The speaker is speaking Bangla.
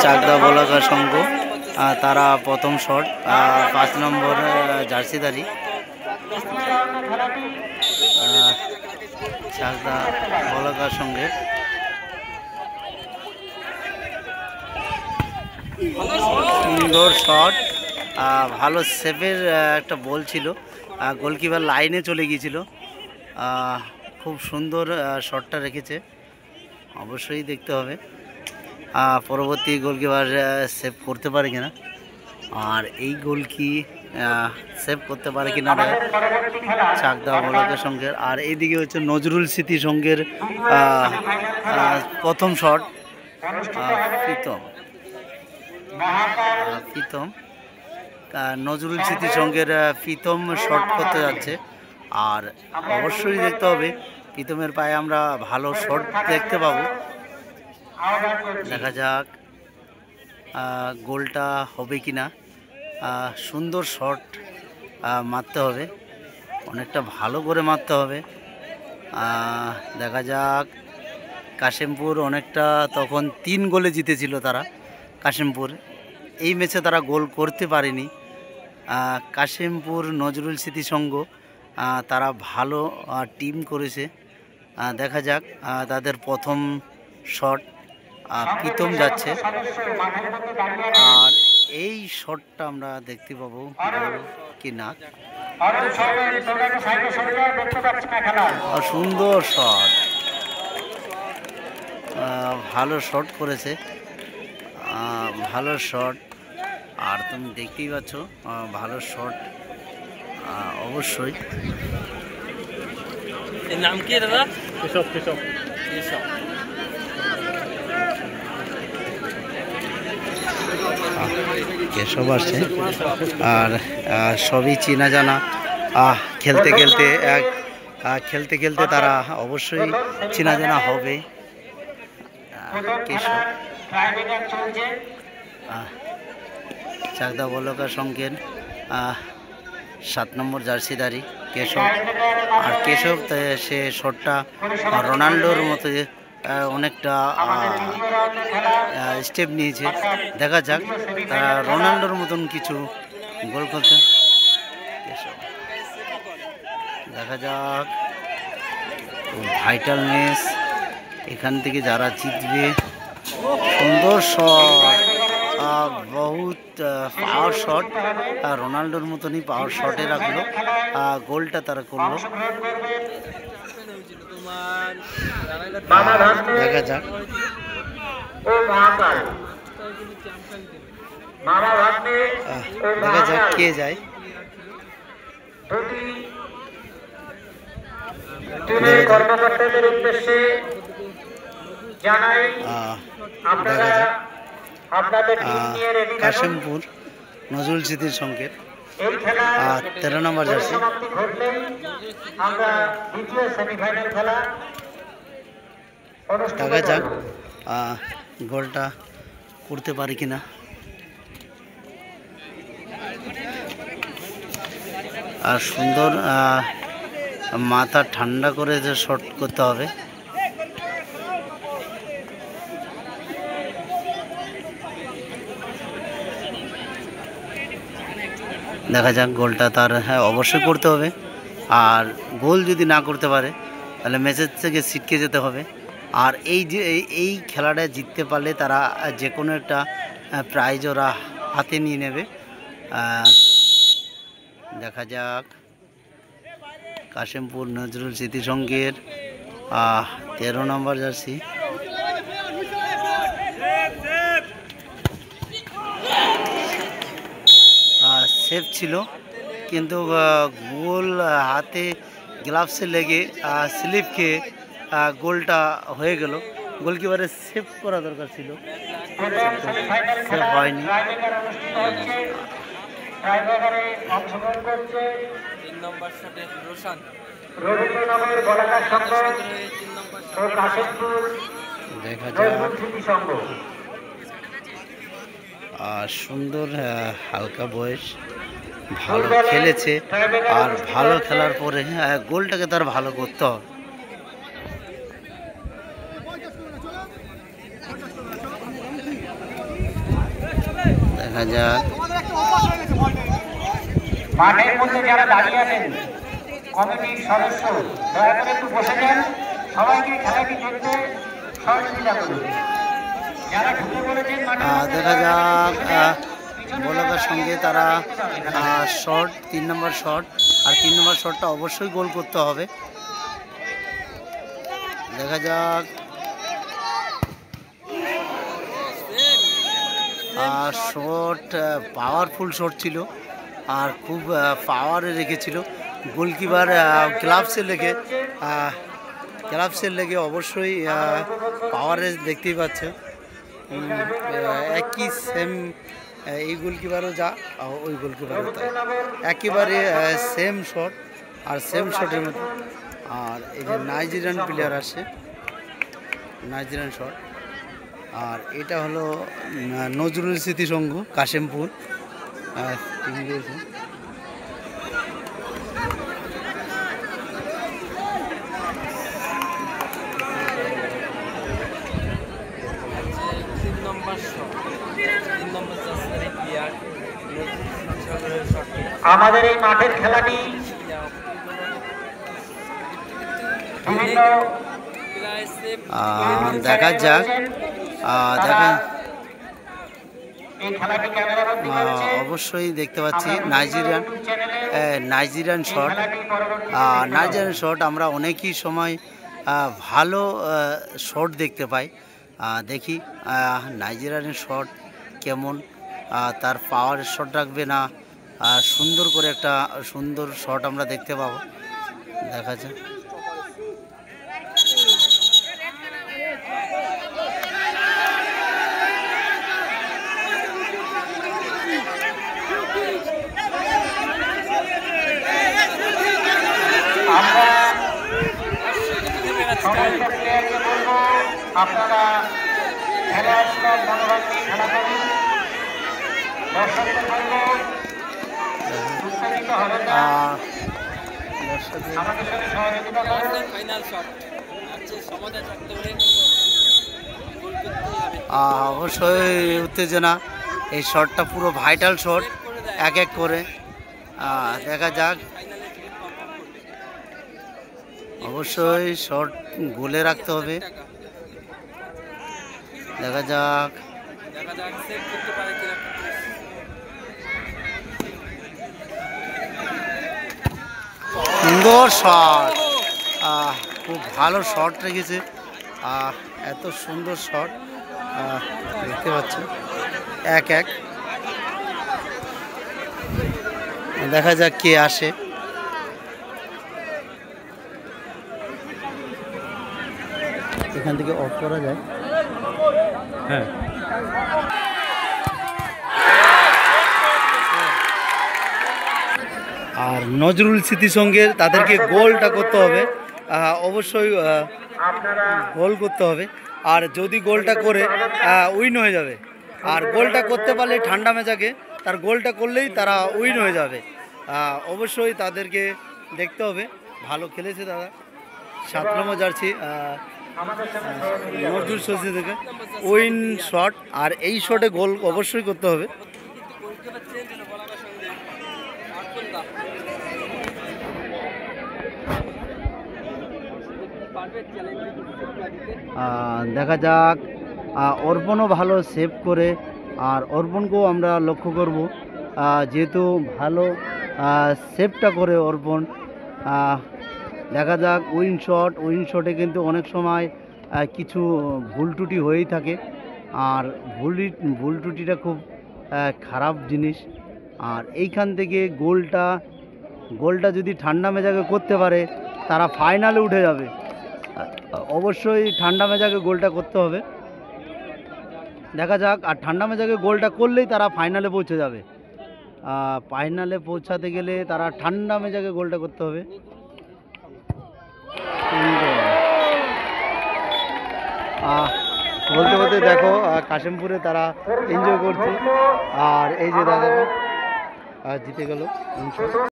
চাকদা বলাকা সংঘ তারা প্রথম শট 5 নম্বর জার্সিধারী চাকদা বলাকা সংঘের সুন্দর শট, ভালো সেভের একটা বল ছিল, গোলকিপার লাইনে চলে গিয়েছিল। খুব সুন্দর শটটা রেখেছে, অবশ্যই দেখতে হবে পরবর্তী গোলকিপার সেভ করতে পারে কিনা, আর এই গোল কি সেভ করতে পারে কিনা চাকদা বলাকা সংঘের। আর এইদিকে হচ্ছে নজরুল স্মৃতি সংঘের প্রথম শট, প্রীতম নজরুল স্মৃতি সংঘের প্রীতম শট করতে যাচ্ছে। আর অবশ্যই দেখতে হবে প্রীতমের পায়ে আমরা ভালো শট দেখতে পাবো। দেখা যাক গোলটা হবে কিনা। সুন্দর শট মারতে হবে, অনেকটা ভালো করে মারতে হবে। দেখা যাক কাশিমপুর অনেকটা তখন 3 গোলে জিতেছিল তারা। কাশিমপুর এই ম্যাচে তারা গোল করতে পারেনি। কাশিমপুর নজরুল স্মৃতি সংঘ তারা ভালো টিম করেছে। দেখা যাক তাদের প্রথম শট প্রীতম যাচ্ছে, আর এই শটটা আমরা দেখতে পাবো কি না। সুন্দর শট, ভালো শট করেছে, ভালো শট। আর তুমি দেখতেই পাচ্ছ ভালো শট অবশ্যই। নাম কি দাদা? কেশব। কেশব কেশব আসছে, আর সবই চেনা জানা। খেলতে খেলতে তারা অবশ্যই চেনা জানা হবে। কেশব চাকদা বলাকা সংঘের 7 নম্বর জার্সিধারী কেশব। আর কেশব সে শটটা রোনাল্ডোর মতো অনেকটা স্টেপ নিয়েছে। দেখা যাক তারা রোনাল্ডোর মতন কিছু গোল করতে। কেশব দেখা যাক, ভাইটাল ম্যাচ, এখান থেকে যারা জিতবে। সুন্দর শট, বহুত পাওয়ার শট, রোনাল্ডোর মতনই পাওয়ার শটে রাখলো, গোলটা তারা করলো। দেখা যাক কে যায়। দেখা যাক কাশিমপুর নজরুল স্মৃতির সংঘের 13 নম্বর জার্সি। দেখা যাক গোলটা করতে পারে কিনা। আর সুন্দর মাথা ঠান্ডা করে যে শট করতে হবে। দেখা যাক গোলটা তার অবশ্যই করতে হবে, আর গোল যদি না করতে পারে তাহলে ম্যাচের থেকে ছিটকে যেতে হবে। আর এই খেলাটা জিততে পারলে তারা যে কোনো একটা প্রাইজ ওরা হাতে নিয়ে নেবে। দেখা যাক কাশিমপুর নজরুল স্মৃতি সংঘের 13 নম্বর জার্সি। সেফ ছিল, কিন্তু গোল হাতে গ্লাভসে লেগে স্লিপ খেয়ে গোলটা হয়ে গেল। গোলকিপারের সেভ করা দরকার ছিল, সেভ হয়নি। দেখা যাক, আর সুন্দর হালকা বয়স, ভালো খেলেছে। আর ভালো খেলার পরে গোলটাকে তার ভালো করতে হবে। দেখা যাক। মাঠের মধ্যে যারা দাঁড়িয়ে আছেন কমিটির সদস্য দয়া করে একটু বসে যান, সবাইকে খেলাটি দেখতে সহযোগিতা করুন। যারা ঢুকে পড়েছেন দেখা যাক বোলারের সঙ্গে তারা শট 3 নম্বর শট, আর 3 নম্বর শটটা অবশ্যই গোল করতে হবে। দেখা যাক। শট পাওয়ারফুল শট ছিল আর খুব পাওয়ারে রেখেছিল গোলকিপার। গ্লাভসের লেগে অবশ্যই পাওয়ারে দেখতেই পাচ্ছে। একই সেম এই গোলকিপারও যা ওই গোলকিপারও তাই, একেবারে সেম শট আর সেম শটের মতো। আর এই যে নাইজেরিয়ান প্লেয়ার আসে, নাইজেরিয়ান শট। আর এটা হলো নজরুল স্মৃতি সংঘ কাশেমপুর। আমাদের এই মাঠের খেলাটি দেখা যাক। অবশ্যই দেখতে পাচ্ছি নাইজেরিয়ান শট। আমরা অনেকই সময় ভালো শট দেখতে পাই। দেখি নাইজেরিয়ান শট কেমন, তার পাওয়ারের শট রাখবে না সুন্দর করে একটা সুন্দর শট আমরা দেখতে পাবো। দেখা যাক। আপনারা খেলার মনোভাব নিয়ে খেলা করুন, দর্শকদের বলবো উত্তেজিত হবে না, আমাদের সাথে সহযোগিতা করুন। অবশ্যই উত্তেজনা, এই শটটা পুরো ভাইটাল শট, এক এক করে দেখা যাক। অবশ্যই শট গোলে রাখতে হবে। দেখা যাক। সুন্দর শট, খুব ভালো শট রেখেছে। এত সুন্দর শট দেখতে পাচ্ছি। এক এক দেখা যাক কে আসে। এখান থেকে অফ করা যায়। হ্যাঁ, আর নজরুল স্মৃতি সঙ্গের তাদেরকে গোলটা করতে হবে, অবশ্যই গোল করতে হবে। আর যদি গোলটা করে উইন হয়ে যাবে, আর গোলটা করতে পারলে ঠান্ডা মেজাকে তার গোলটা করলেই তারা উইন হয়ে যাবে। অবশ্যই তাদেরকে দেখতে হবে, ভালো খেলেছে দাদা। 7 নম্বর জার্সি নজরুল স্মৃতি থেকে উইন শট, আর এই শটে গোল অবশ্যই করতে হবে। দেখা যাক। অর্পণও ভালো সেভ করে, আর অর্পণকেও আমরা লক্ষ্য করব, যেহেতু ভালো সেভটা করে অর্পণ। দেখা যাক উইন শটে কিন্তু অনেক সময় কিছু ভুল ত্রুটি হয়েই থাকে, আর ভুল ত্রুটিটা খুব খারাপ জিনিস। আর এইখান থেকে গোলটা যদি ঠান্ডা মেজাজে করতে পারে তারা ফাইনালে উঠে যাবে। অবশ্যই ঠান্ডা মেজাজে গোলটা করতে হবে। দেখা যাক, আর ঠান্ডা মেজাজে গোলটা করলেই তারা ফাইনালে পৌঁছে যাবে। ফাইনালে পৌঁছাতে গেলে তারা ঠান্ডা মেজাজে গোলটা করতে হবে। বলতে বলতে দেখো কাশিমপুরে তারা এনজয় করছে, আর এই যে দাদা জিতে গেল।